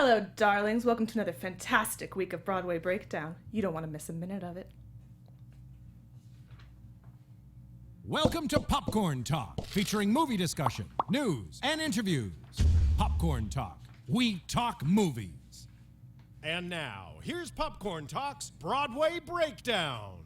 Hello, darlings. Welcome to another fantastic week of Broadway Breakdown. You don't want to miss a minute of it. Welcome to Popcorn Talk, featuring movie discussion, news, and interviews. Popcorn Talk. We talk movies. And now, here's Popcorn Talk's Broadway Breakdown.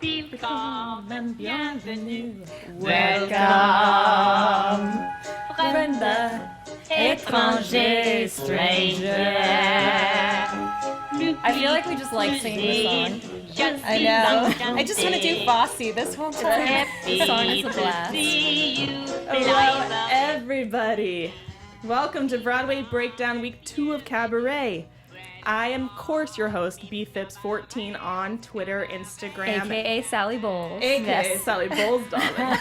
Welcome and bienvenue. Welcome, friend, étranger, stranger. I feel like we just like singing the song. I know. I just want to do Fosse this whole time. The song is a blast. Hello, everybody. Welcome to Broadway Breakdown Week 2 of Cabaret. I am, of course, your host, Phipps14 on Twitter, Instagram. AKA Sally Bowles. AKA Yes. Sally Bowles, darling.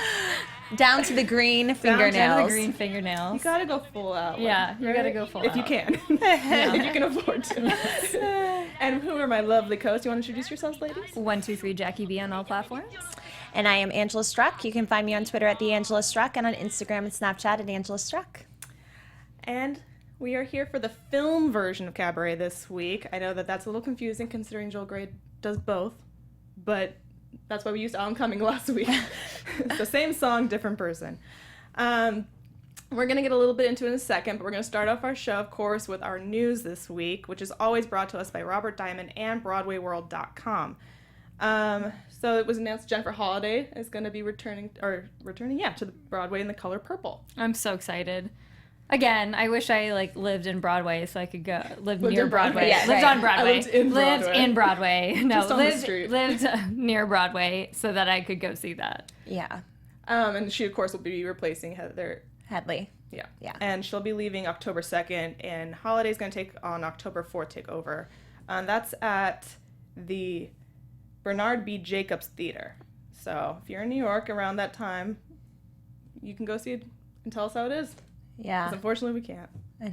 Down to the green fingernails. Down to the green fingernails. You gotta go full out. Yeah, you gotta go full if out. you can. If you can afford to. And who are my lovely co-hosts? You want to introduce yourselves, ladies? 1, 2, 3, Jackie B on all platforms. And I am Angela Struck. You can find me on Twitter at @TheAngelaStruck and on Instagram and Snapchat at Angela Struck. And we are here for the film version of Cabaret this week. I know that that's a little confusing considering Joel Grey does both, but that's why we used I'm Coming last week. It's the same song, different person. We're going to get a little bit into it in a second, but we're going to start off our show, of course, with our news this week, which is always brought to us by Robert Diamond and BroadwayWorld.com. So it was announced Jennifer Holliday is going to be returning to the Broadway in the color purple. I'm so excited. Again, I wish I lived in Broadway so I could go live near Broadway. Yeah, lived right. on Broadway. I lived in Broadway. No, Just on the street. lived near Broadway so that I could go see that. Yeah. And she, of course, will be replacing Heather Hadley. Yeah. Yeah. And she'll be leaving October 2nd, and Holiday's going to take on October 4th, take over. That's at the Bernard B. Jacobs Theater. So if you're in New York around that time, you can go see it and tell us how it is. Yeah. Because unfortunately, we can't. We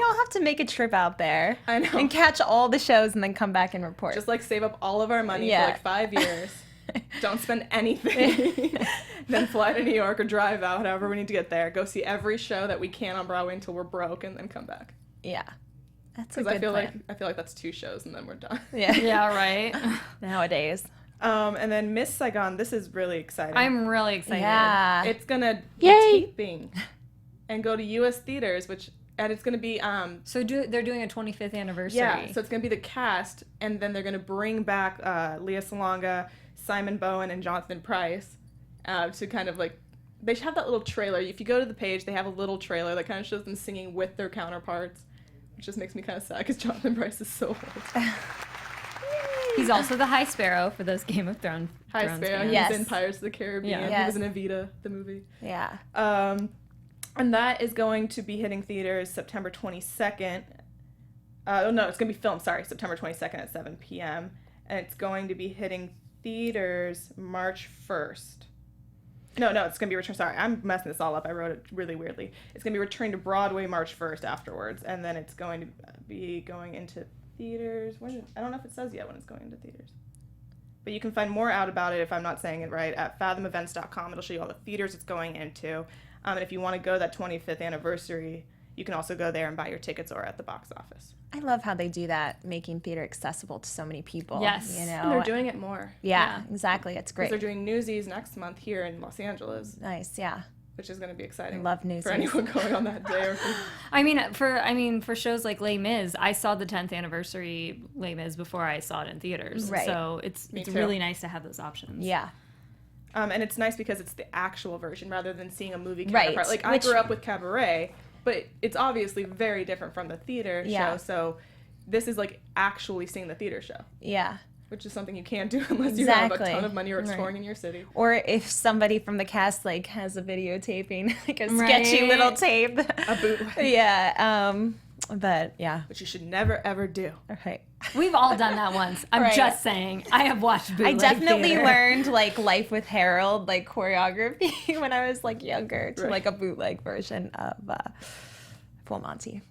all have to make a trip out there. I know. And catch all the shows and then come back and report. Just save up all of our money Yeah. for 5 years. Don't spend anything. Then fly to New York or drive out, however we need to get there. Go see every show that we can on Broadway until we're broke, and then come back. Yeah. That's a Because good plan. I feel like that's 2 shows, and then we're done. Yeah. Yeah, right? Nowadays. And then Miss Saigon, this is really exciting. I'm really excited. Yeah. It's gonna be Yay. taping and go to U.S. theaters, and it's gonna be So they're doing a 25th anniversary. yeah. So it's gonna be the cast, and then they're gonna bring back Leah Salonga, Simon Bowen, and Jonathan Pryce to kind of they have that little trailer. If you go to the page, they have a little trailer that kind of shows them singing with their counterparts, which just makes me kind of sad because Jonathan Pryce is so old. He's also the High Sparrow for those Game of Thrones. High Thrones Sparrow. fans. Yes. He's in Pirates of the Caribbean. Yeah. He Yes. was in Evita, the movie. Yeah. And that is going to be hitting theaters September 22nd. No, it's going to be filmed, September 22nd at 7 p.m. And it's going to be hitting theaters March 1st. No, it's going to be returned. Sorry, I'm messing this all up. I wrote it really weirdly. It's going to be returned to Broadway March 1st afterwards. And then it's going to be going into theaters. I don't know if it says yet when it's going into theaters. But you can find more out about it, if I'm not saying it right, at fathomevents.com. It'll show you all the theaters it's going into. And if you want to go to that 25th anniversary, you can also go there and buy your tickets or at the box office. I love how they do that, making theater accessible to so many people. Yes. You know? And they're doing it more. Yeah, exactly. It's Because great. they're doing Newsies next month here in Los Angeles, Nice, yeah. which is going to be exciting. I love Newsies. For anyone going on that day. For shows like Les Mis, I saw the 10th anniversary Les Mis before I saw it in theaters. Right. So it's too. really nice to have those options. Yeah. And it's nice because it's the actual version rather than seeing a movie Right. counterpart. I grew up with Cabaret, but it's obviously very different from the theater Yeah. show. So this is actually seeing the theater show, Yeah. which is something you can't do unless you have a Exactly. ton of money or it's Right. touring in your city. Or if somebody from the cast has a videotaping, a sketchy little tape. A bootleg. Yeah. But yeah. Which you should never, ever do. Okay. We've all done that once. I'm Right. just saying. I have watched I bootleg definitely theater. learned Life with Harold choreography when I was younger to Right. a bootleg version of Full Monty.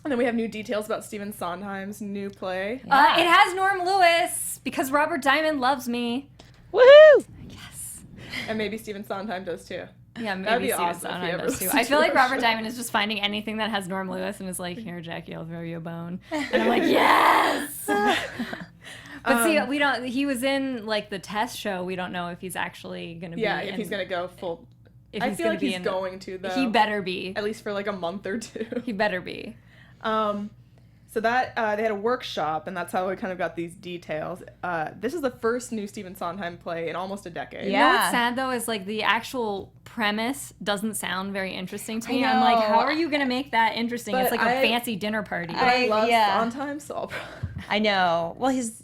And then we have new details about Stephen Sondheim's new play. It has Norm Lewis because Robert Diamond loves me. Woohoo! Yes. And maybe Stephen Sondheim does too. Yeah, That'd maybe be Stephen awesome if he Sondheim ever does too. listens I feel to like our Robert show. Diamond is just finding anything that has Norm Lewis and is like, here, Jackie, I'll throw you a bone. And I'm like, yes! But see, we don't, he was in like the test show. We don't know if he's actually going to be Yeah, if he's going to go full. if I he's feel gonna like be he's in going to, though. He better be. At least for like a month or two. He better be. So that they had a workshop, and that's how we kind of got these details. This is the first new Stephen Sondheim play in almost a decade. You know what's sad though is like the actual premise doesn't sound very interesting to me. I I'm like, know. how are you gonna make that interesting? But it's like a fancy dinner party. But I love yeah. Sondheim, so I'll I know. Well, his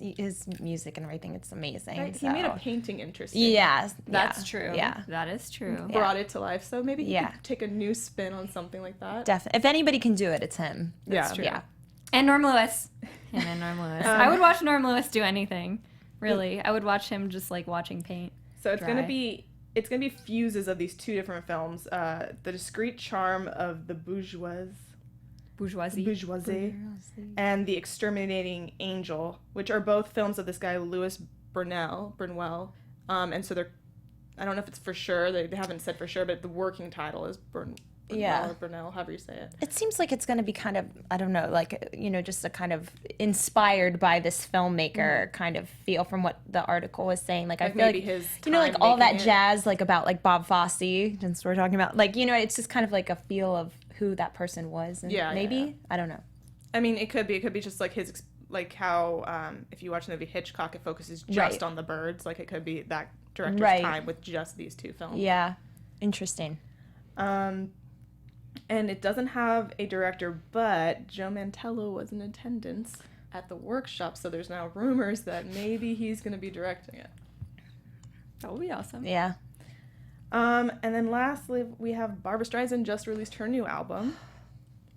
music and everything, it's amazing. right? He so. made a painting interesting. Yeah. That's true. Yeah. That is true. Brought it to life. So maybe he Yeah. could take a new spin on something like that. Definitely. If anybody can do it, it's him. That's true. Yeah. And Norm Lewis. Him and Norm Lewis. I would watch Norm Lewis do anything. Really. I would watch him just like watching paint. So it's dry. gonna be fuses of these two different films. The discreet charm of the bourgeoisie, and the exterminating angel, which are both films of this guy Louis Burnell. And so they're, I don't know if it's for sure. They haven't said for sure, but the working title is Burnell Yeah. or Burnell, however you say it. It seems like it's going to be kind of, I don't know, like, you know, just a kind of inspired by this filmmaker kind of feel from what the article was saying. Like, I Like feel maybe like, his you know, like time all that making it. jazz, like about like Bob Fosse, since we're talking about, like, you know, it's just kind of like a feel of who that person was. And Yeah, maybe, yeah. I don't know. I mean, it could be just like his, like how if you watch the movie Hitchcock, it focuses just Right. on the birds. Like it could be that director's Right. time with just these two films. Yeah. Interesting. And it doesn't have a director, but Joe Mantello was in attendance at the workshop, so there's now rumors that maybe he's going to be directing it. That would be awesome. Yeah. And then lastly, we have Barbra Streisand just released her new album.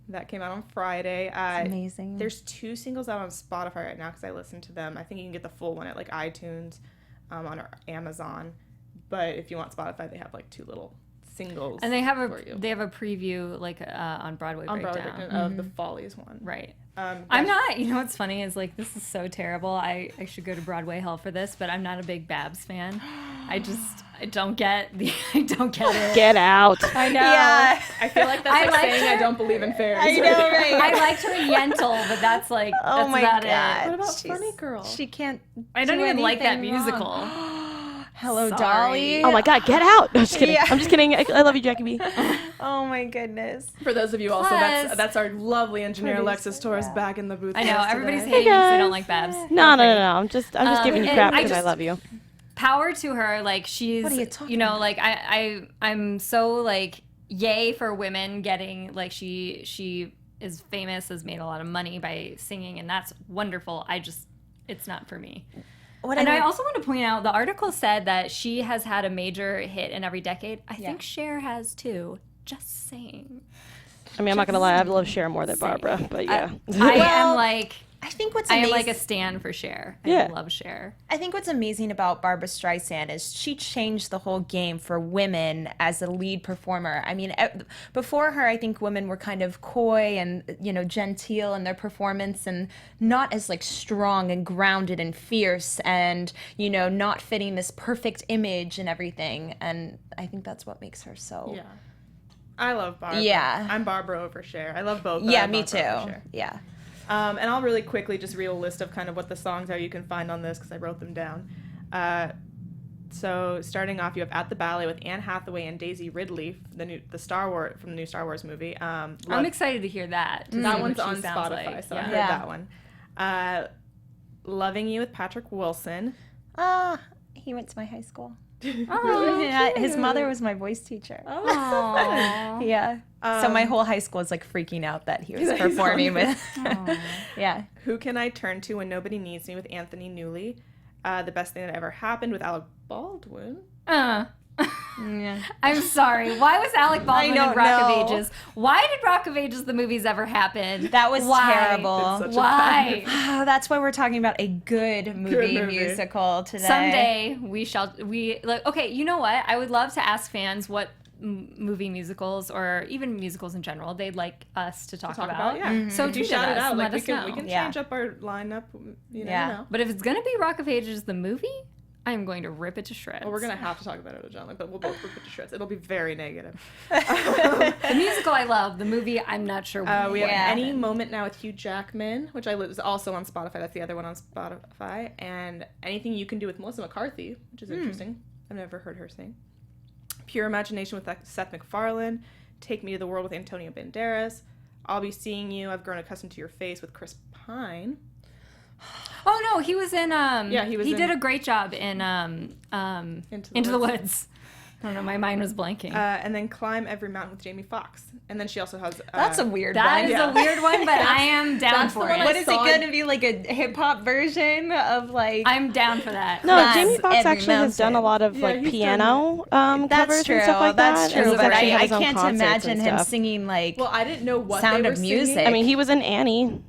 That came out on Friday. Amazing. There's 2 singles out on Spotify right now because I listened to them. I think you can get the full one at like iTunes, on Amazon. But if you want Spotify, they have like 2 little singles. And they have for you. a preview like on Broadway on Breakdown. Broadway Breakdown of the Follies one. Right. Yeah. I'm not, you know what's funny is like, this is so terrible. I should go to Broadway hell for this, but I'm not a big Babs fan. I don't get it. Get out. I know. Yeah. I feel like that's I like liked saying her. I don't believe in fairies. I know, right? I liked her in Yentl, but that's like, Oh that's my about God. it. What about She's- Funny Girl? She can't. I don't do even like that anything wrong. musical. Hello, Sorry. Dolly. Oh my God, get out! No, just kidding. Yeah. I'm just kidding. I love you, Jackie B. Oh my goodness. For those of you also, Plus- that's our lovely engineer Producer, Alexis Torres back in the booth. I know, with us everybody's today. hating because they don't guys. like Babs. No. I'm just giving you and crap I because I just- love you. Power to her, like she's, What are you talking like I'm so like yay for women getting like she is famous, has made a lot of money by singing, and that's wonderful. It's not for me. I also want to point out the article said that she has had a major hit in every decade. I think Cher has too. Just saying. I mean, I'm not gonna lie. I love Cher more than Barbara, but yeah. I am like I think what's I amazing. am like a stan for Cher. Yeah. I love Cher. I think what's amazing about Barbra Streisand is she changed the whole game for women as a lead performer. I mean, before her, I think women were kind of coy and, you know, genteel in their performance and not as like strong and grounded and fierce and, you know, not fitting this perfect image and everything. And I think that's what makes her so. Yeah. I love Barbara. Yeah. I'm Barbara over Cher. I love both. but I Yeah, love me Barbara over too. Cher. Yeah. And I'll really quickly just read a list of kind of what the songs are you can find on this because I wrote them down. So starting off, you have "At the Ballet" with Anne Hathaway and Daisy Ridley, the Star Wars from the new Star Wars movie. I'm excited to hear that. to see That what one's she on sounds Spotify, like. so I Yeah. heard Yeah. that one. "Loving You" with Patrick Wilson. He went to my high school. Oh, Yeah, his mother was my voice teacher. Aw. Yeah. So my whole high school is like freaking out that he was performing with. Yeah. "Who Can I Turn To When Nobody Needs Me" with Anthony Newley. "The Best Thing That Ever Happened" with Alec Baldwin. Yeah. I'm sorry. Why was Alec Baldwin in don't Rock of know. Ages? Why did Rock of Ages the movies ever happen? That was Why? terrible. It's such a Why? Oh, that's why we're talking about a good movie. musical today. Someday we shall. We like. Okay, you know what? I would love to ask fans what movie musicals or even musicals in general they'd like us to talk about. Yeah. So do tweet shout at it us out. and Like let us know. we can Yeah. change up our lineup. You never Yeah. know. But if it's gonna be Rock of Ages the movie, I'm going to rip it to shreds. Well, we're gonna have to talk about it, John. But we'll both rip it to shreds. It'll be very negative. The musical I love. The movie I'm not sure. We have Yeah. Any Moment Now with Hugh Jackman, which is also on Spotify. That's the other one on Spotify. And Anything You Can Do with Melissa McCarthy, which is interesting. I've never heard her sing. Pure Imagination with Seth MacFarlane. Take Me to the World with Antonio Banderas. I'll Be Seeing You. I've Grown Accustomed to Your Face with Chris Pine. Oh no, he was in. he did a great job in Into the Woods. I don't know, my mind was blanking. And then Climb Every Mountain with Jamie Foxx. And then she also has... That's a weird That one. is Yeah. a weird one, but I am down That's the for one it. What is it saw going to be, like a hip-hop version of, like... I'm down for that. No, Climb Jamie Foxx Every actually has done a Mountain. lot of Yeah, like he's piano That's covers true. and stuff like That's that. true. and he's But actually had I his own can't concerts imagine and him stuff. singing, like, Well, I didn't know what Sound they were of Music. singing. I mean, he was in Annie.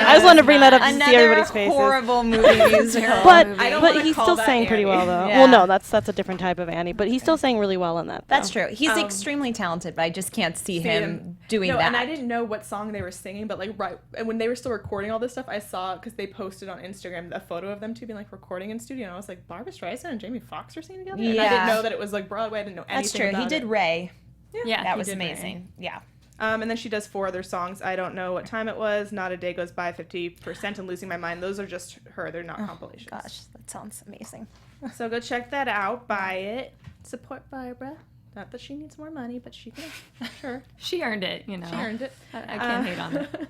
I just wanted to bring that up to see another everybody's faces. horrible movie musical. But I don't but wanna he call still that sang pretty Annie. well though. Yeah. Well, no, that's a different type of Annie, but he still sang really well in that. Though. That's true. He's extremely talented, but I just can't see him doing no, that. and I didn't know what song they were singing, but like and when they were still recording all this stuff, I saw because they posted on Instagram a photo of them two being like recording in studio, and I was like, Barbra Streisand and Jamie Foxx are singing together, and I Yeah. didn't know that it was like Broadway. I didn't know anything. That's true. He about did it. Ray. Yeah, That he was did Ray. amazing. Yeah. And then she does 4 other songs. I don't know what time it was. Not a Day Goes By, 50%, and Losing My Mind. Those are just her. They're not compilations. Gosh, that sounds amazing. So go check that out. Buy it. Support Barbara. Not that she needs more money, but she can. Sure. She earned it, you know. She earned it. I can't hate on it.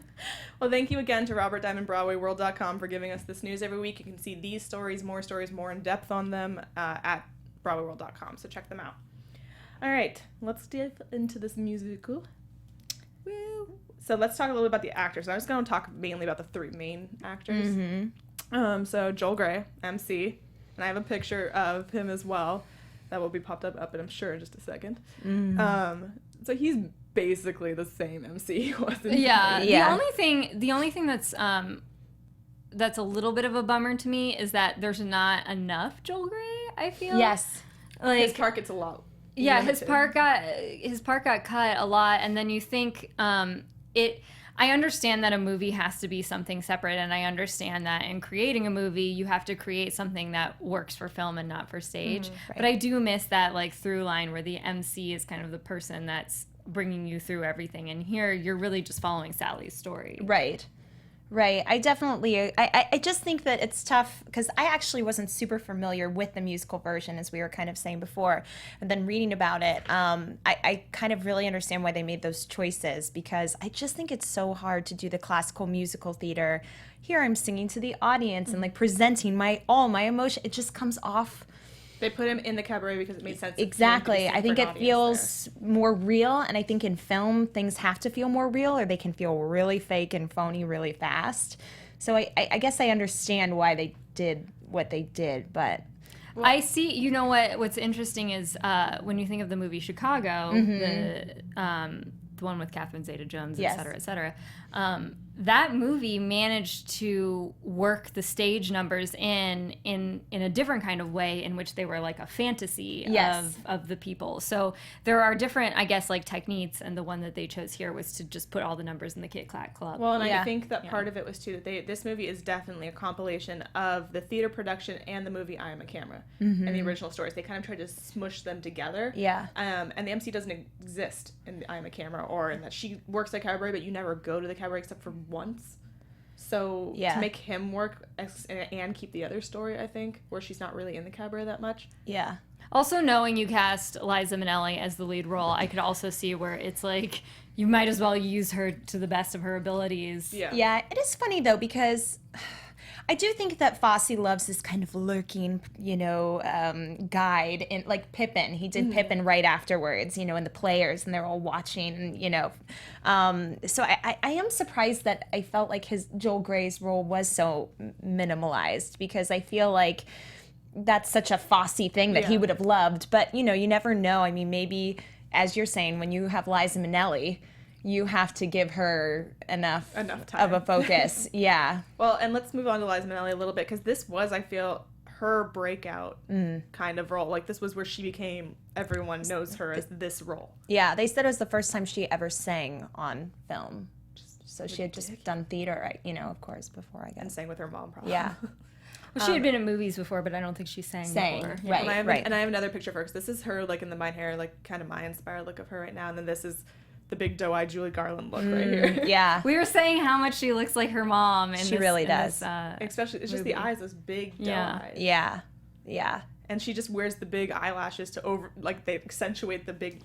Well, thank you again to RobertDiamondBroadwayWorld.com for giving us this news every week. You can see these stories, more in depth on them at BroadwayWorld.com. So check them out. All right, let's dive into this musical. Woo. So let's talk a little bit about the actors. I'm just going to talk mainly about the 3 main actors. So Joel Grey, MC, and I have a picture of him as well. That will be popped up, I'm sure, in just a second. So he's basically the same MC he was in Yeah. Yeah. The only thing that's a little bit of a bummer to me is that there's not enough Joel Grey, I feel. Yes. Like His part gets a lot. yeah, limited. his part got cut a lot, and then you think I understand that a movie has to be something separate, and I understand that in creating a movie, you have to create something that works for film and not for stage. But I do miss that like through line where the MC is kind of the person that's bringing you through everything, and here you're really just following Sally's story. Right. Right. I definitely, I just think that it's tough because I actually wasn't super familiar with the musical version, as we were kind of saying before. And then reading about it, I kind of really understand why they made those choices, because I just think it's so hard to do the classical musical theater. Here I'm singing to the audience and like presenting all my emotion. It just comes off. They put him in the cabaret because it made sense. Exactly. I think it feels more real, and I think in film things have to feel more real, or they can feel really fake and phony really fast. So I guess I understand why they did what they did, but I see. You know what's interesting is when you think of the movie Chicago, the one with Catherine Zeta-Jones, Yes. et cetera. That movie managed to work the stage numbers in a different kind of way, in which they were like a fantasy Yes. of the people. So there are different, I guess, like techniques, and the one that they chose here was to just put all the numbers in the Kit Kat Club. Well, and Yeah. I think that part of it was too that this movie is definitely a compilation of the theater production and the movie I Am a Camera and the original stories. They kind of tried to smush them together. Yeah. And the MC doesn't exist in I Am a Camera, or in that she works at cabaret, but you never go to the cabaret except for once. So Yeah. to make him work and keep the other story, I think, where she's not really in the cabaret that much. yeah. Also, knowing you cast Liza Minnelli as the lead role, I could also see where it's like you might as well use her to the best of her abilities. Yeah. Yeah, it is funny though, because I do think that Fosse loves this kind of lurking, guide in like Pippin. He did Pippin right afterwards, in the Players, and they're all watching, So I am surprised that I felt like Joel Grey's role was so minimalized, because I feel like that's such a Fosse thing that he would have loved. But, you never know. I mean, maybe, as you're saying, when you have Liza Minnelli, you have to give her enough time of a focus. Yeah. Well, and let's move on to Liza Minnelli a little bit, because this was, I feel, her breakout kind of role. Like, this was where she became, everyone knows her as this role. Yeah, they said it was the first time she ever sang on film. So she had just done theater, of course, before, I guess. And sang with her mom, probably. Yeah. Well, she had been in movies before, but I don't think she sang before. Right, And I have another picture of her, because this is her, like, in the Mine hair, like, kind of my-inspired look of her right now. And then this is the big doe-eyed Julie Garland look right here. Yeah. We were saying how much she looks like her mom. She really does. Especially, it's just the eyes, those big doe eyes. Yeah. Yeah. And she just wears the big eyelashes to they accentuate the big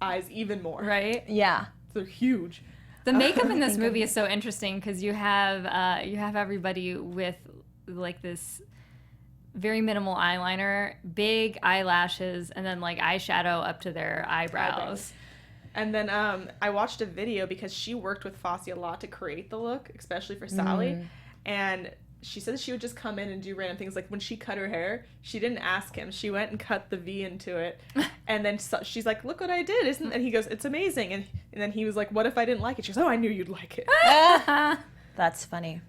eyes even more. Right? Yeah. They're huge. The makeup in this movie is so interesting because you have everybody with like this very minimal eyeliner, big eyelashes, and then like eyeshadow up to their eyebrows. And then I watched a video because she worked with Fosse a lot to create the look, especially for Sally. And she said that she would just come in and do random things. Like when she cut her hair, she didn't ask him. She went and cut the V into it. And then she's like, look what I did. And he goes, it's amazing. And then he was like, what if I didn't like it? She goes, oh, I knew you'd like it. That's funny.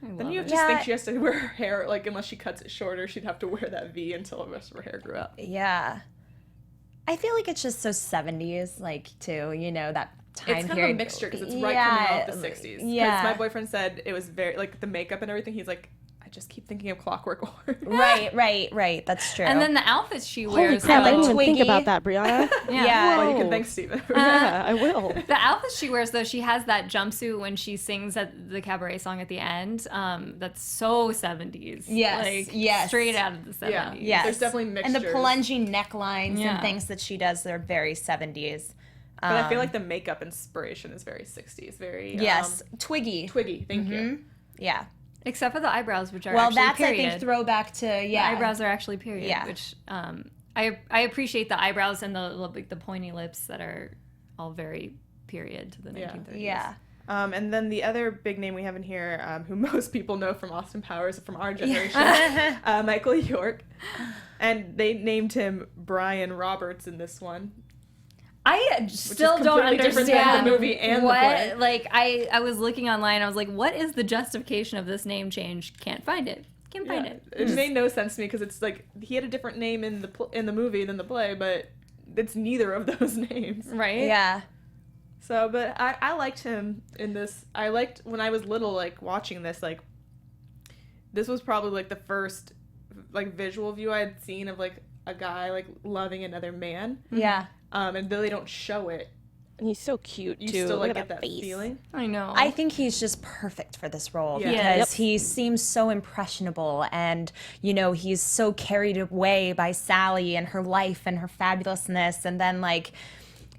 Then you just think she has to wear her hair, like, unless she cuts it shorter, she'd have to wear that V until the rest of her hair grew out. Yeah. I feel like it's just so 70s, like, too, that time period. It's kind of a mixture, because it's right coming off the 60s. Yeah. Because my boyfriend said it was very, like, the makeup and everything, he's like, I just keep thinking of Clockwork Orange. Right. That's true. And then the outfits she Holy wears. crap, I didn't even Twiggy. think about that, Briana. Yeah. Well, you Whoa. can thank Steven. Yeah, I will. The outfits she wears, though, she has that jumpsuit when she sings at the Cabaret song at the end. That's so 70s. Yes. Straight out of the 70s. Yeah. Yes. There's definitely mixtures. And the plunging necklines Yeah. and things that she does, they're very 70s. But I feel like the makeup inspiration is very 60s. Very, Yes. Twiggy. Twiggy, thank you. Yeah. Except for the eyebrows, which are Well, actually that's, period. I think, throwback to, The eyebrows are actually period, Yeah. which I appreciate the eyebrows and the pointy lips that are all very period to the 1930s. Yeah. And then the other big name we have in here, who most people know from Austin Powers, from our generation, Michael York. And they named him Brian Roberts in this one. I still don't completely different than understand the movie and the what, play. like, I was looking online, I was like, what is the justification of this name change? Can't find it. Can't find it. It made no sense to me because it's like he had a different name in the movie than the play, but it's neither of those names. Right? Yeah. So, but I liked him in this. I liked when I was little, like watching this. Like, this was probably like the first like visual view I had seen of like a guy like loving another man. Yeah. And though they don't show it, And he's so cute, you too. still like Look get at that face. feeling. I know. I think he's just perfect for this role Yeah. because Yep. he seems so impressionable and, he's so carried away by Sally and her life and her fabulousness. And then, like,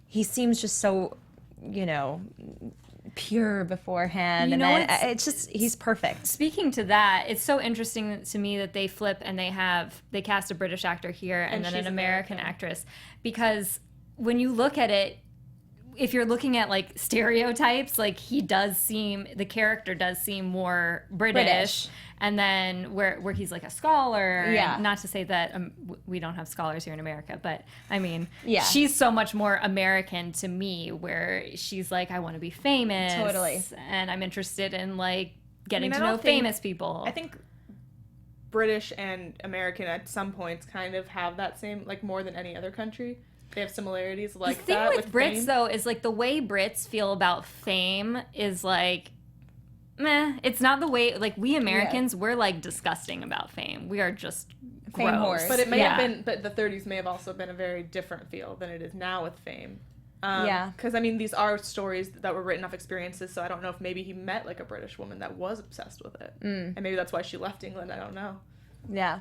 he seems just so, pure beforehand. And then it's just, he's perfect. Speaking to that, it's so interesting to me that they flip and they cast a British actor here and then she's an American actress, because when you look at it, if you're looking at like stereotypes, like the character does seem more British. And then where he's like a scholar, Yeah. and not to say that we don't have scholars here in America, but I mean, Yeah. she's so much more American to me, where she's like, I want to be famous. Totally. And I'm interested in like getting I to know don't think- famous people. I think British and American at some points kind of have that same, like, more than any other country. They have similarities like the thing that with Brits fame. though is like the way Brits feel about fame is like meh. It's not the way like we Americans we're like disgusting about fame. We are just Fame gross. whores. But it may Yeah. have been, but the 30s may have also been a very different feel than it is now with fame. Yeah. Because, I mean, these are stories that were written off experiences, so I don't know if maybe he met, like, a British woman that was obsessed with it. And maybe that's why she left England, I don't know. Yeah.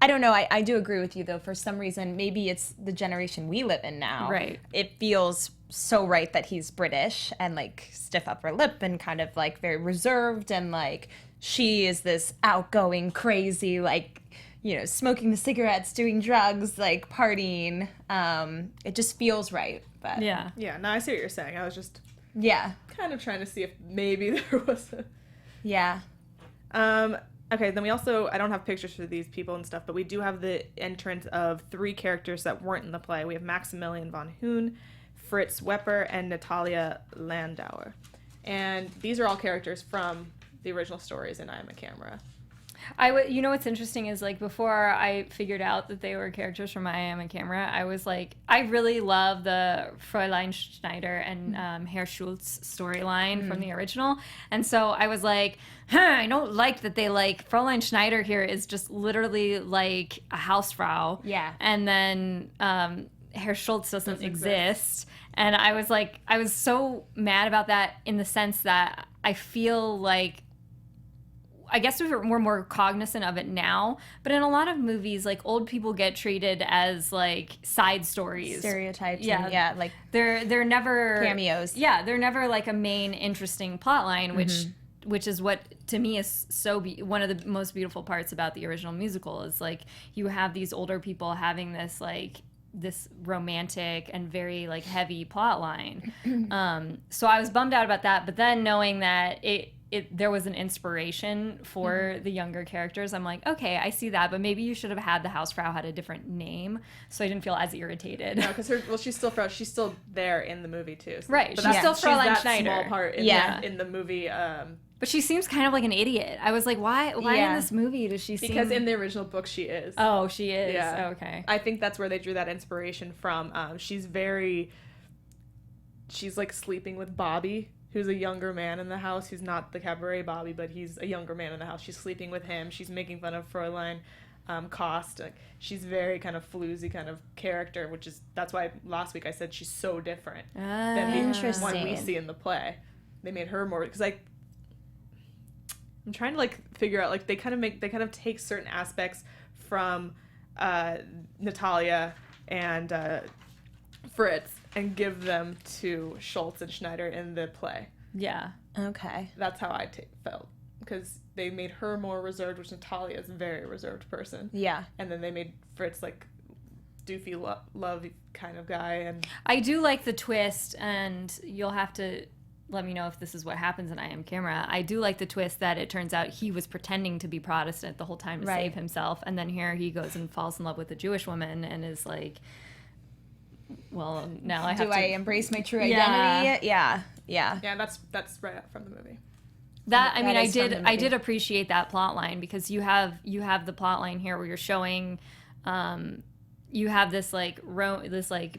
I don't know. I do agree with you, though. For some reason, maybe it's the generation we live in now. Right. It feels so right that he's British and, like, stiff upper lip and kind of, like, very reserved. And, like, she is this outgoing, crazy, like, smoking the cigarettes, doing drugs, like, partying. It just feels right. But Yeah. Yeah, no, I see what you're saying. I was just Yeah. kind of trying to see if maybe there was a... Yeah. Okay, then we also, I don't have pictures for these people and stuff, but we do have the entrance of 3 characters that weren't in the play. We have Maximilian von Heune, Fritz Wepper, and Natalia Landauer. And these are all characters from the original stories in I Am a Camera. You know what's interesting is like before I figured out that they were characters from I Am a Camera, I was like, I really love the Fräulein Schneider and Herr Schultz storyline from the original, and so I was like, I don't like that they like Fräulein Schneider here is just literally like a Hausfrau, and then Herr Schultz doesn't exist. And I was like, I was so mad about that in the sense that I feel like, I guess we're more cognizant of it now, but in a lot of movies, like old people get treated as like side stories, Stereotypes. Yeah, like they're never cameos. Yeah, they're never like a main interesting plot line, which is what to me is one of the most beautiful parts about the original musical is like you have these older people having this romantic and very like heavy plot line. So I was bummed out about that, but then knowing that there was an inspiration for the younger characters, I'm like, okay, I see that, but maybe you should have had the Hausfrau had a different name, so I didn't feel as irritated. No, because she's still there in the movie too. So, right, but she's still Fräulein that Schneider. Small part in the movie. But she seems kind of like an idiot. I was like, why in this movie does she seem... Because in the original book she is. Oh, she is? Yeah. Okay. I think that's where they drew that inspiration from. She's like sleeping with Bobby, who's a younger man in the house. He's not the Cabaret Bobby, but he's a younger man in the house. She's sleeping with him. She's making fun of Fräulein Kost. Like, she's very kind of floozy kind of character, that's why last week I said she's so different than the one we see in the play. They made her more, because I'm trying to like figure out, like they kind of take certain aspects from Natalia and Fritz and give them to Schultz and Schneider in the play. Yeah. Okay. That's how I felt, because they made her more reserved, which Natalia is a very reserved person. Yeah. And then they made Fritz like doofy love kind of guy. And I do like the twist, and you'll have to let me know if this is what happens in I Am Camera. I do like the twist that it turns out he was pretending to be Protestant the whole time to save himself, and then here he goes and falls in love with a Jewish woman and is like, well, now I have to... Do I embrace my true identity? Yeah. Yeah, that's right up from the movie. I did appreciate that plot line, because you have the plot line here where you're showing you have this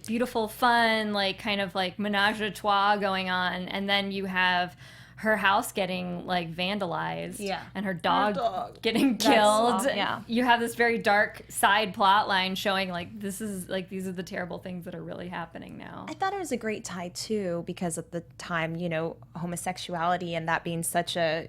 beautiful, fun, like kind of like menage a trois going on, and then you have her house getting like vandalized, and her dog getting killed. You have this very dark side plot line showing like these are the terrible things that are really happening now. I thought it was a great tie too, because at the time, homosexuality and that being such a,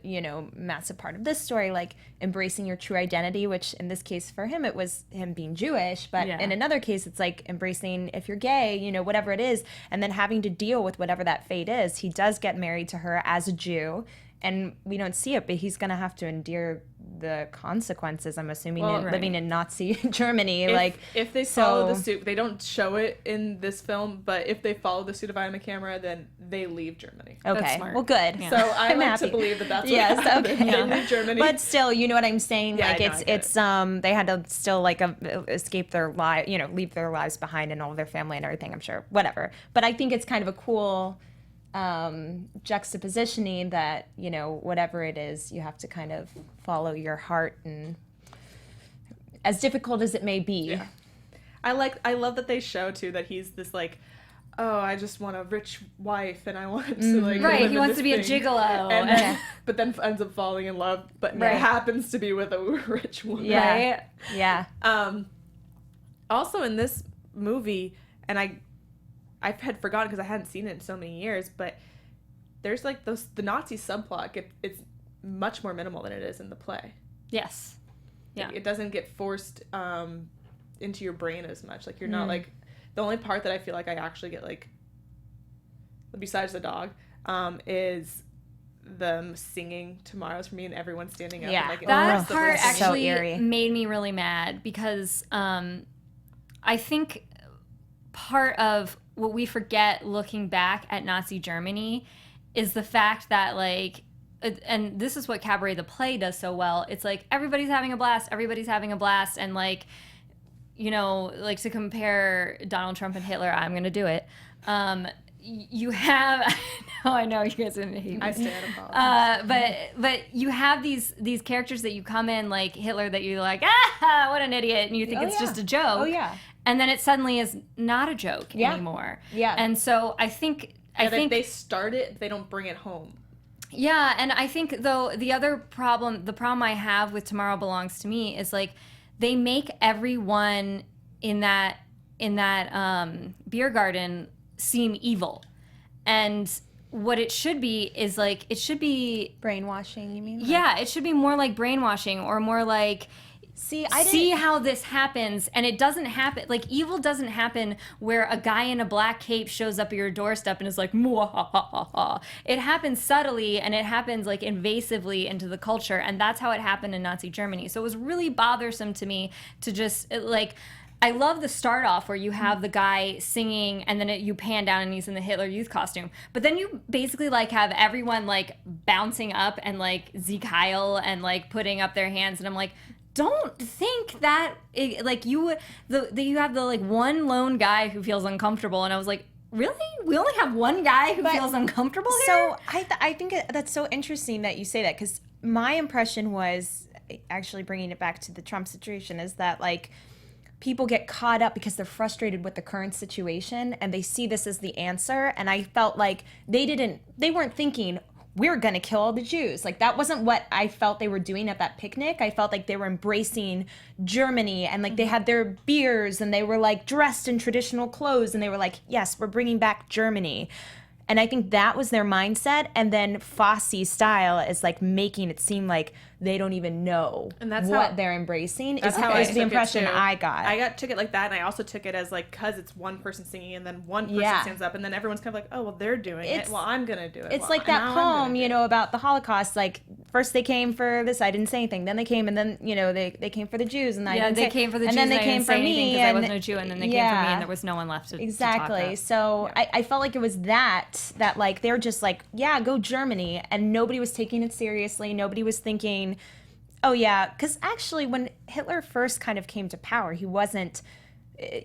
massive part of this story, like embracing your true identity, which in this case for him, it was him being Jewish, but in another case, it's like embracing if you're gay, whatever it is, and then having to deal with whatever that fate is. He does get married to her as a Jew, and we don't see it, but he's going to have to endure the consequences, I'm assuming, living in Nazi Germany. If they follow the suit, they don't show it in this film, but if they follow the suit of I Am a Camera, then they leave Germany. Okay, well, good. Yeah. So I'm happy to believe that that's what happened. Okay. They leave Germany. But still, you know what I'm saying? Yeah, it's they had to still escape their life, leave their lives behind and all their family and everything, I'm sure. Whatever. But I think it's kind of a cool juxtapositioning that, whatever it is, you have to kind of follow your heart, and as difficult as it may be. Yeah. I love that they show too that he's this like, oh, I just want a rich wife and I want to like live he in wants this to be a thing. gigolo, and but then ends up falling in love, but happens to be with a rich woman. Yeah. Also in this movie, and I had forgotten because I hadn't seen it in so many years, but there's like the Nazi subplot. It's much more minimal than it is in the play. Yes. Yeah. It doesn't get forced into your brain as much. Like you're not like, the only part that I feel like I actually get like, besides the dog, is them singing "Tomorrow's for Me" and everyone standing up. Yeah. And, like, That part actually so eerie. made me really mad, because I think part of what we forget looking back at Nazi Germany is the fact that, like, and this is what Cabaret the play does so well, it's like everybody's having a blast, and like, like to compare Donald Trump and Hitler, I'm gonna do it. You have Oh, I know you guys are gonna hate me. I stand apologies. But you have these characters that you come in like Hitler that you're like, ah, what an idiot, and you think it's just a joke. Oh yeah. And then it suddenly is not a joke anymore. Yeah. And so I think they start it, they don't bring it home. Yeah, and I think though the problem I have with Tomorrow Belongs to Me is like they make everyone in that beer garden seem evil. And what it should be is like it should be Brainwashing, you mean? yeah, it should be more like brainwashing or more like see how this happens, and it doesn't happen. Like evil doesn't happen where a guy in a black cape shows up at your doorstep and is like, "Mwah-ha-ha-ha-ha." It happens subtly and it happens like invasively into the culture, and that's how it happened in Nazi Germany. So it was really bothersome to me to just like. I love the start off where you have the guy singing and then you pan down and he's in the Hitler Youth costume. But then you basically like have everyone like bouncing up and like Sieg Heil and like putting up their hands, and I'm like, don't think that you have the like one lone guy who feels uncomfortable, and I was like, really? We only have one guy who feels uncomfortable here? So I think that's so interesting that you say that, because my impression was, actually bringing it back to the Trump situation, is that like people get caught up because they're frustrated with the current situation and they see this as the answer. And I felt like they weren't thinking, we're going to kill all the Jews. Like that wasn't what I felt they were doing at that picnic. I felt like they were embracing Germany, and like they had their beers and they were like dressed in traditional clothes and they were like, yes, we're bringing back Germany. And I think that was their mindset. And then Fosse style is like making it seem like they don't even know And that's what how- they're embracing. That's how I is took the it, impression too. I got. I took it like that, and I also took it as like, because it's one person singing and then one person Yeah. stands up, and then everyone's kind of like, oh, well, they're doing it. Well, I'm going to do it. It's Well, like that now I'm gonna poem, do you it. know, about the Holocaust. Like first they came for this, I didn't say anything. Then they came, and then you know they came for the Jews, and I didn't they say, came for the and Jews, then they I came didn't for say anything me, because I and wasn't a Jew, and then they came for me, and there was no one left to exactly. talk about. So I felt like it was that like they're just like, yeah, go Germany, and nobody was taking it seriously. Nobody was thinking, oh yeah, because actually when Hitler first kind of came to power, he wasn't,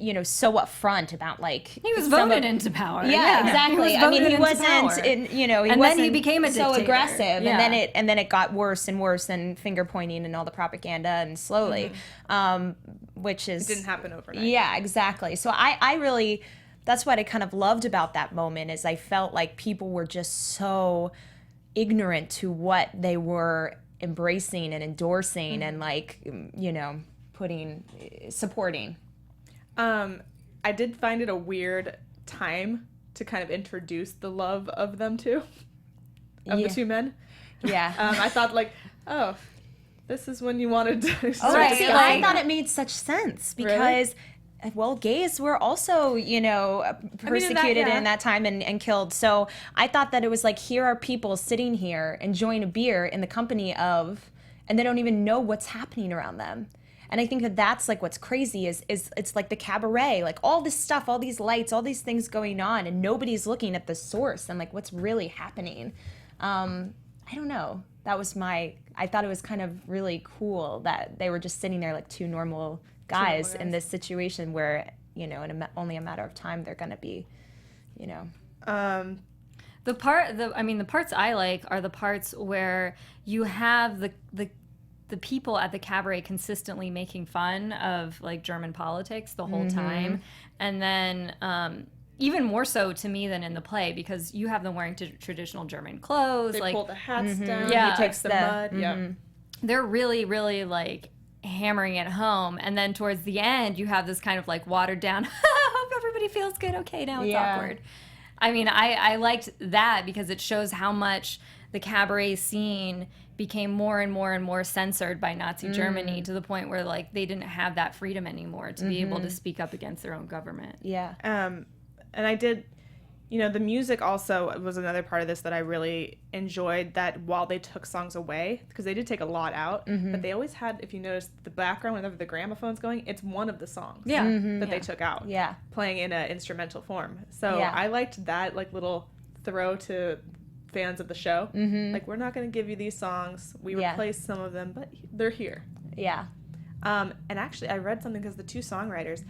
you know, so upfront about like He was voted into power. Yeah, exactly. I mean, he wasn't, power. you know, he And then wasn't he became a so dictator. aggressive, Yeah. and then it got worse and worse, and finger pointing and all the propaganda, and slowly, which is It didn't happen overnight. Yeah, exactly. So I really, that's what I kind of loved about that moment, is I felt like people were just so ignorant to what they were embracing and endorsing and like, you know, supporting. I did find it a weird time to kind of introduce the love of them two, of Yeah. the two men. Yeah. I thought like, oh, this is when you wanted to Oh, start see, discussing I them. thought it made such sense because, well, gays were also, you know, persecuted yeah. in that time and killed. So I thought that it was like, here are people sitting here enjoying a beer in the company of, and they don't even know what's happening around them. And I think that that's like what's crazy is it's like the cabaret, like all this stuff, all these lights, all these things going on, and nobody's looking at the source and like what's really happening. I don't know. That was I thought it was kind of really cool that they were just sitting there like two normal guys in this situation where, you know, in only a matter of time they're going to be, you know. The parts I like are the parts where you have the people at the cabaret consistently making fun of like German politics the whole time, and then even more so to me than in the play, because you have them wearing traditional German clothes. They like pull the hats down. Yeah. He takes the mud. Yeah. they're really, really like hammering it home, and then towards the end you have this kind of like watered down. Hope everybody feels good. Okay, now it's awkward. I mean, I liked that because it shows how much the cabaret scene became more and more and more censored by Nazi Germany, to the point where like they didn't have that freedom anymore to be able to speak up against their own government. Yeah. And I did, you know, the music also was another part of this that I really enjoyed, that while they took songs away, because they did take a lot out, but they always had, if you notice, the background, whenever the gramophone's going, it's one of the songs that they took out, playing in an instrumental form. So I liked that like little throw to fans of the show. Like, we're not going to give you these songs. We replaced some of them, but they're here. Yeah. And actually, I read something, because the two songwriters,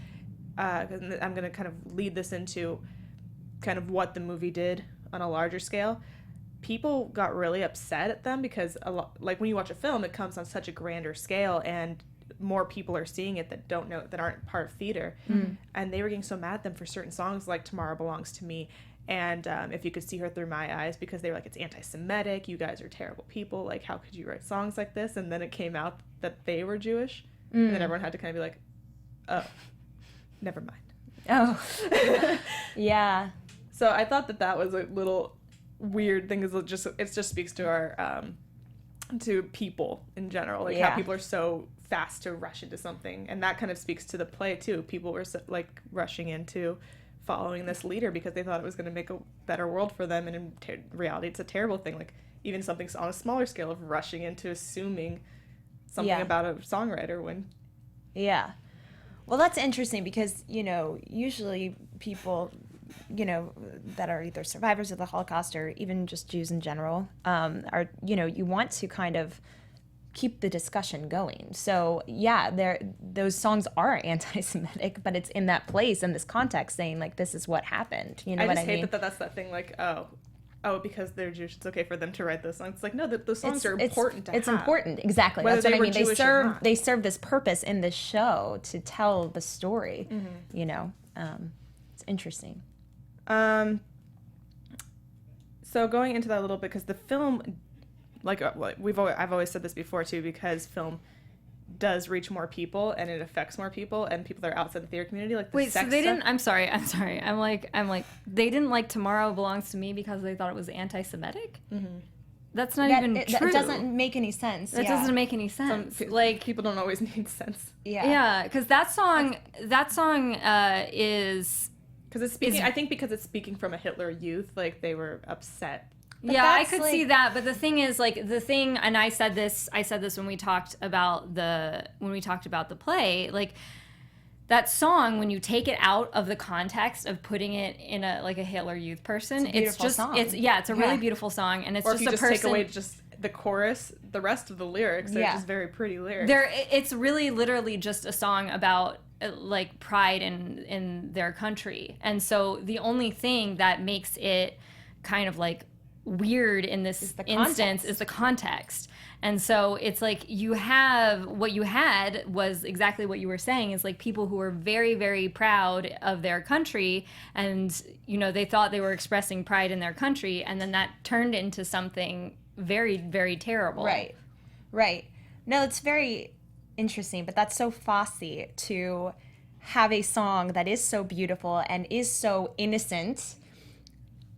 I'm going to kind of lead this into kind of what the movie did on a larger scale, people got really upset at them because like when you watch a film, it comes on such a grander scale and more people are seeing it that don't know, that aren't part of theater. And they were getting so mad at them for certain songs like Tomorrow Belongs to Me and If You Could See Her Through My Eyes, because they were like, it's anti-Semitic, you guys are terrible people, like how could you write songs like this? And then it came out that they were Jewish, and then everyone had to kind of be like, oh, never mind. Oh. Yeah. So I thought that was a little weird thing, is it just speaks to our to people in general, like how people are so fast to rush into something, and that kind of speaks to the play too. People were so, like rushing into following this leader because they thought it was going to make a better world for them, and in reality it's a terrible thing. Like even something on a smaller scale of rushing into assuming something about a songwriter when well, that's interesting because, you know, usually people, you know, that are either survivors of the Holocaust or even just Jews in general, are, you know, you want to kind of keep the discussion going. So yeah, those songs are anti-Semitic, but it's in that place, in this context, saying like, this is what happened. You know what I mean? I just hate that's that thing, like, oh, because they're Jewish, it's okay for them to write those songs. It's like, no, the songs are important to have. It's important, exactly. Whether That's what I mean. Jewish They serve this purpose in this show to tell the story. You know, it's interesting. So going into that a little bit, because the film, I've always said this before too, because film does reach more people and it affects more people and people that are outside the theater community. Like Wait, so they didn't? I'm sorry. I'm like, they didn't like Tomorrow Belongs to Me because they thought it was anti-Semitic. That's not even true. That doesn't make any sense. That doesn't make any sense. Like people don't always need sense. Yeah, because that song is. Because it's speaking. I think because it's speaking from a Hitler youth, like they were upset. But yeah, I could see that, but the thing is, like, and I said this when we talked about the play, like, that song, when you take it out of the context of putting it in a Hitler Youth person, it's just song. It's a really beautiful song, and it's or just if you a person. Take away just the chorus, the rest of the lyrics, they're just very pretty lyrics. It's really literally just a song about like pride in their country, and so the only thing that makes it kind of like weird in this instance is the context. And so it's like what you had was exactly what you were saying, is like people who were very, very proud of their country, and you know, they thought they were expressing pride in their country, and then that turned into something very, very terrible. Right. No, it's very interesting, but that's so Fosse to have a song that is so beautiful and is so innocent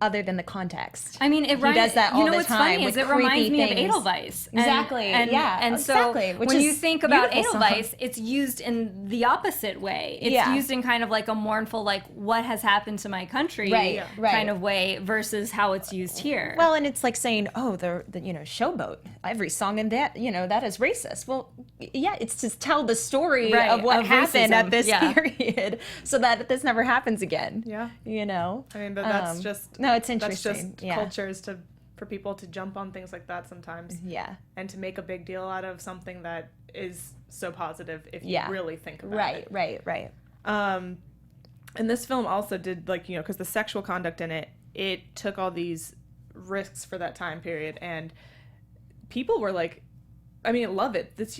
other than the context. I mean, he does that all the time. You know what's funny is it reminds me of Edelweiss. Exactly. And so when you think about Edelweiss, it's used in the opposite way. It's used in kind of like a mournful, like, what has happened to my country kind of way, versus how it's used here. Well, and it's like saying, oh, the Showboat, every song in that, that is racist. Well, yeah, it's to tell the story of what happened at this period, so that this never happens again. Yeah. I mean, but that's just... No, it's interesting. That's just cultures for people to jump on things like that sometimes. Yeah. And to make a big deal out of something that is so positive if you really think about it. Right. And this film also did, like, because the sexual conduct in it took all these risks for that time period, and people were like, I mean, love it. This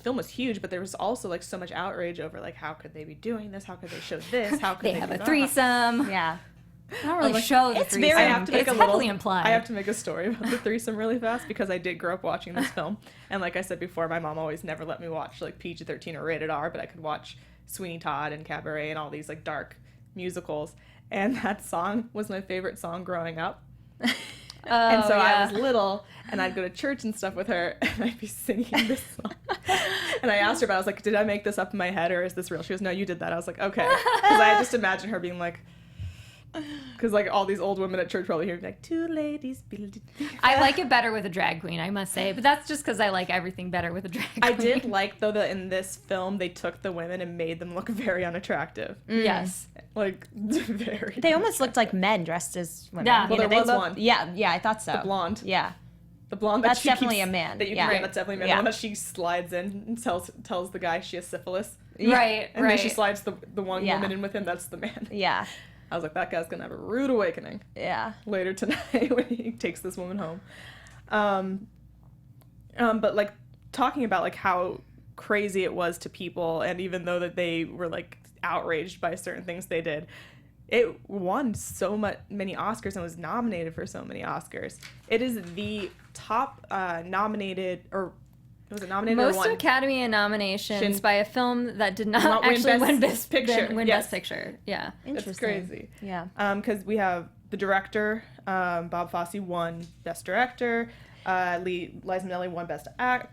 film was huge, but there was also like so much outrage over like, how could they be doing this? How could they show this? How could they have a threesome? Yeah. I don't really show the threesome. It's heavily implied. I have to make a story about the threesome really fast, because I did grow up watching this film. And like I said before, my mom always never let me watch like PG-13 or rated R, but I could watch Sweeney Todd and Cabaret and all these like dark musicals. And that song was my favorite song growing up. And so I was little, and I'd go to church and stuff with her, and I'd be singing this song. And I asked her about it. I was like, did I make this up in my head, or is this real? She goes, no, you did that. I was like, okay. Because I just imagine her being like, because like all these old women at church probably hear like, two ladies. I like it better with a drag queen, I must say, but that's just because I like everything better with a drag queen. I did like, though, that in this film they took the women and made them look very unattractive. Yes, like very. They almost looked like men dressed as women. Yeah, well, there was one. Yeah, I thought so. The blonde. Yeah. The blonde that's definitely a man. That you can that's definitely a man. The one that she slides in and tells the guy she has syphilis. Right. And then she slides the one woman in with him. That's the man. Yeah. I was like, that guy's gonna have a rude awakening Yeah. later tonight when he takes this woman home. But like talking about like how crazy it was to people, and even though that they were like outraged by certain things they did, it won so many Oscars and was nominated for so many Oscars. It is the top nominated, or was it nominated Most or won? Academy nominations Shin- by a film that did not Not win actually win Best Picture. Win Yes. Best Picture. Yeah. It's crazy. Yeah. Because we have the director, Bob Fosse won Best Director. Liza Minnelli won Best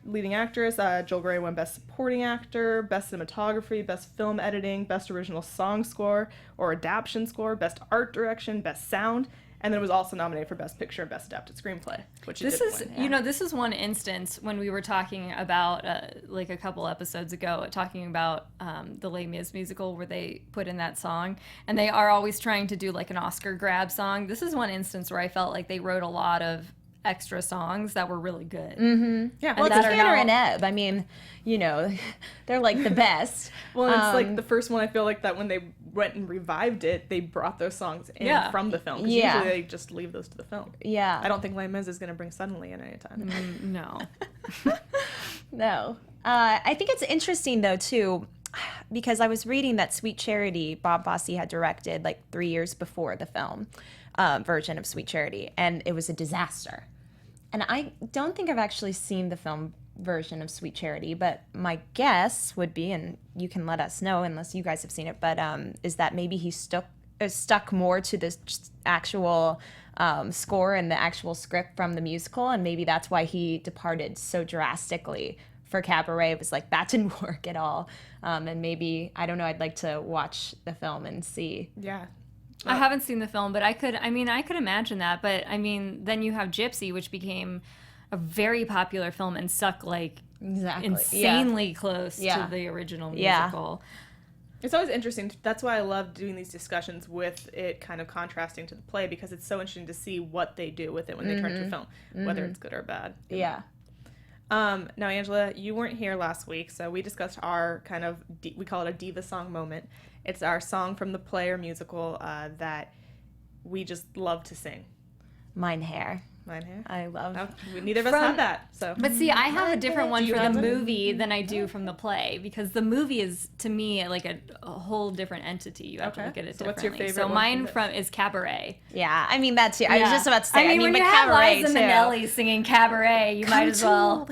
Leading Actress. Joel Grey won Best Supporting Actor, Best Cinematography, Best Film Editing, Best Original Song Score or Adaptation Score, Best Art Direction, Best Sound, and then was also nominated for Best Picture and Best Adapted Screenplay, which it This didn't is, win. this is one instance when we were talking about, like a couple episodes ago, talking about the Les Mis musical where they put in that song, and they are always trying to do like an Oscar grab song. This is one instance where I felt like they wrote a lot of extra songs that were really good. Yeah, Well, And it's that are Tanner now- and Ebb. I mean, they're like the best. well, and it's like the first one. I feel like that when they went and revived it, they brought those songs in Yeah. from the film. 'Cause Yeah. usually they just leave those to the film. Yeah. I don't think Les Mis is going to bring Suddenly in anytime. No. No. I think it's interesting, though, too, because I was reading that Sweet Charity, Bob Fosse had directed like 3 years before the film version of Sweet Charity, and it was a disaster. And I don't think I've actually seen the film version of Sweet Charity, but my guess would be, and you can let us know unless you guys have seen it, but is that maybe he stuck more to the actual score and the actual script from the musical, and maybe that's why he departed so drastically for Cabaret. It was like, that didn't work at all. And maybe, I don't know, I'd like to watch the film and see. Yeah. I haven't seen the film, but I could imagine that. But I mean, then you have Gypsy, which became a very popular film and stuck like Exactly. insanely close Yeah. to the original Yeah. musical. It's always interesting. That's why I love doing these discussions with it kind of contrasting to the play, because it's so interesting to see what they do with it when they turn to film, whether it's good or bad. Yeah. Now, Angela, you weren't here last week, so we discussed our kind of, we call it a diva song moment. It's our song from the play or musical that we just love to sing. Mine Hair. Mine here. I love. Neither of us had that, so. But see, I have a different one Do you for the have it? movie than I do from the play, because the movie is, to me, like a whole different entity. You have to Okay. look at it So differently. what's your favorite So one mine from is Cabaret. Yeah, I mean that's. I was just about to say. I mean, when but you have Cabaret Liza too. Minnelli singing Cabaret, you might as well.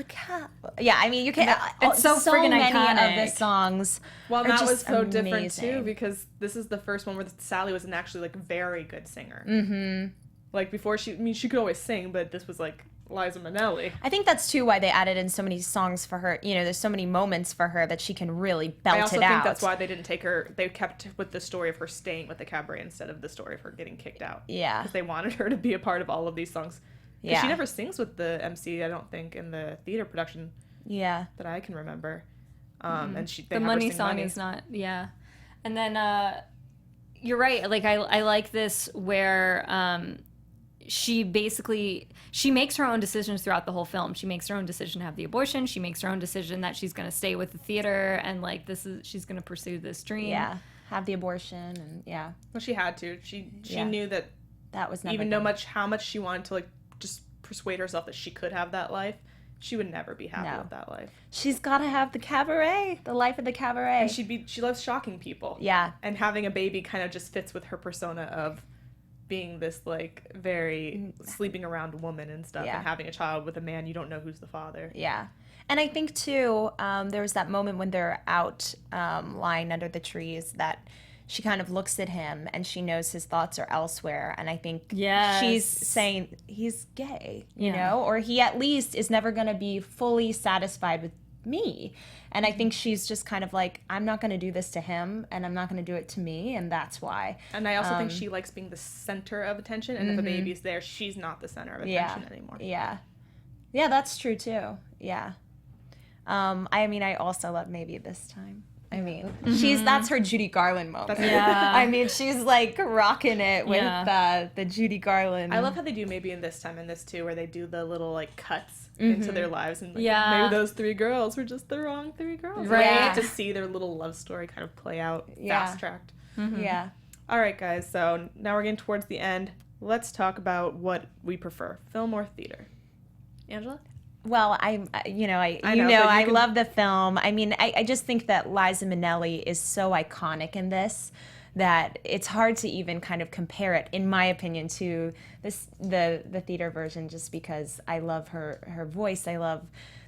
Yeah, I mean you can. It's so friggin' many of iconic. the songs. Well, are that was just so different amazing. too, because this is the first one where Sally was an actually like very good singer. Mm-hmm. Like before, she could always sing, but this was like Liza Minnelli. I think that's too why they added in so many songs for her. There's so many moments for her that she can really belt I also it think out. that's why they didn't take her. They kept with the story of her staying with the Cabaret instead of the story of her getting kicked out. Yeah. Because they wanted her to be a part of all of these songs. 'Cause Yeah. She never sings with the MC, I don't think, in the theater production Yeah. that I can remember. And they The have her money sing song Money. is not, yeah. And then you're right. Like I like this where she makes her own decisions throughout the whole film. She makes her own decision to have the abortion. She makes her own decision that she's going to stay with the theater and like she's going to pursue this dream. Yeah. Have the abortion and yeah, Well, she had to. She Yeah. knew that that was never even gonna- how much she wanted to like just persuade herself that she could have that life, she would never be happy No. with that life. She's got to have the Cabaret, the life of the Cabaret. And she loves shocking people. Yeah. And having a baby kind of just fits with her persona of being this like very sleeping around woman and stuff, Yeah. and having a child with a man you don't know who's the father. Yeah. And I think, too, there was that moment when they're out lying under the trees that she kind of looks at him and she knows his thoughts are elsewhere. And I think Yes. she's saying he's gay, you Yeah. know, or he at least is never going to be fully satisfied with me. And I think she's just kind of like, I'm not going to do this to him and I'm not going to do it to me. And that's why. And I also think she likes being the center of attention, and if a baby's there, she's not the center of attention anymore. Yeah. Yeah, that's true too. Yeah. I mean, I also love Maybe This Time. I mean, that's her Judy Garland moment. Yeah. I mean, she's like rocking it with Yeah. the Judy Garland. I love how they do Maybe in This Time and this too, where they do the little like cuts into their lives, and like, Yeah. maybe those three girls were just the wrong three girls. Right. Like, you get to see their little love story kind of play out Yeah. fast tracked. Yeah. All right, guys. So now we're getting towards the end. Let's talk about what we prefer, film or theater. Angela? Well, I love the film. I mean, I just think that Liza Minnelli is so iconic in this that it's hard to even kind of compare it, in my opinion, to the theater version, just because I love her voice.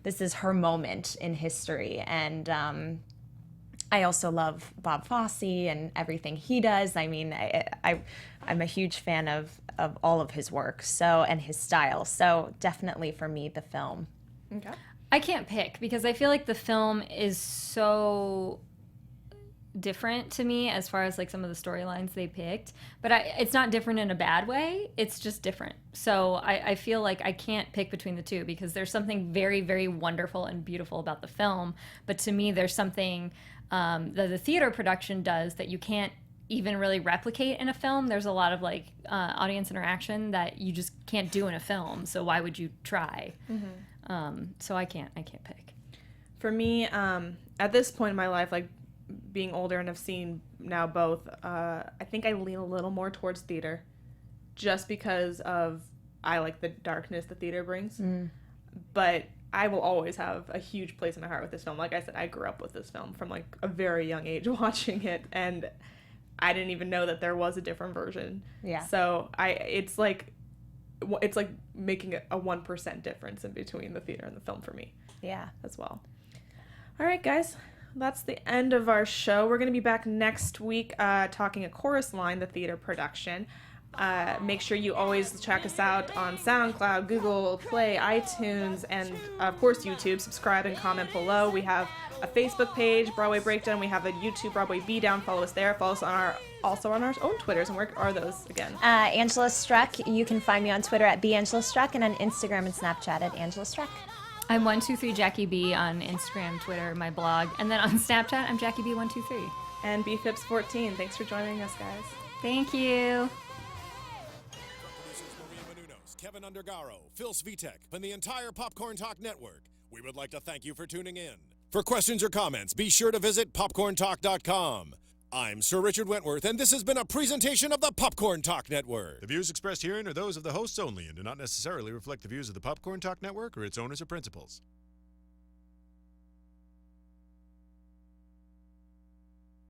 This is her moment in history, and I also love Bob Fosse and everything he does. I mean, I'm a huge fan of all of his work, and his style. So definitely for me, the film. Okay. I can't pick because I feel like the film is so different to me as far as like some of the storylines they picked, but it's not different in a bad way. It's just different. So I feel like I can't pick between the two because there's something very, very wonderful and beautiful about the film. But to me, there's something that the theater production does that you can't even really replicate in a film. There's a lot of like audience interaction that you just can't do in a film. So why would you try? So I can't pick. For me, at this point in my life, like being older and I've seen now both, I think I lean a little more towards theater just because I like the darkness the theater brings. But I will always have a huge place in my heart with this film. Like I said, I grew up with this film from like a very young age watching it, and I didn't even know that there was a different version. Yeah. So it's like making a 1% difference in between the theater and the film for me. Yeah. As well. All right, guys. That's the end of our show. We're going to be back next week talking A Chorus Line, the theater production. Make sure you always check us out on SoundCloud, Google Play, iTunes, and of course YouTube. Subscribe and comment below. We have a Facebook page, Broadway Breakdown. We have a YouTube, Broadway Beatdown. Follow us there. Follow us also on our own Twitters. And where are those again? Angela Struck. You can find me on Twitter at @BAngelaStruck and on Instagram and Snapchat at Angela Struck. I'm 123 Jackie B on Instagram, Twitter, my blog, and then on Snapchat I'm Jackie B123. And Phipps14. Thanks for joining us, guys. Thank you. Producers Maria Menounos, Kevin Undergaro, Phil Svitek, and the entire Popcorn Talk Network, we would like to thank you for tuning in. For questions or comments, be sure to visit popcorntalk.com. I'm Sir Richard Wentworth, and this has been a presentation of the Popcorn Talk Network. The views expressed herein are those of the hosts only and do not necessarily reflect the views of the Popcorn Talk Network or its owners or principals.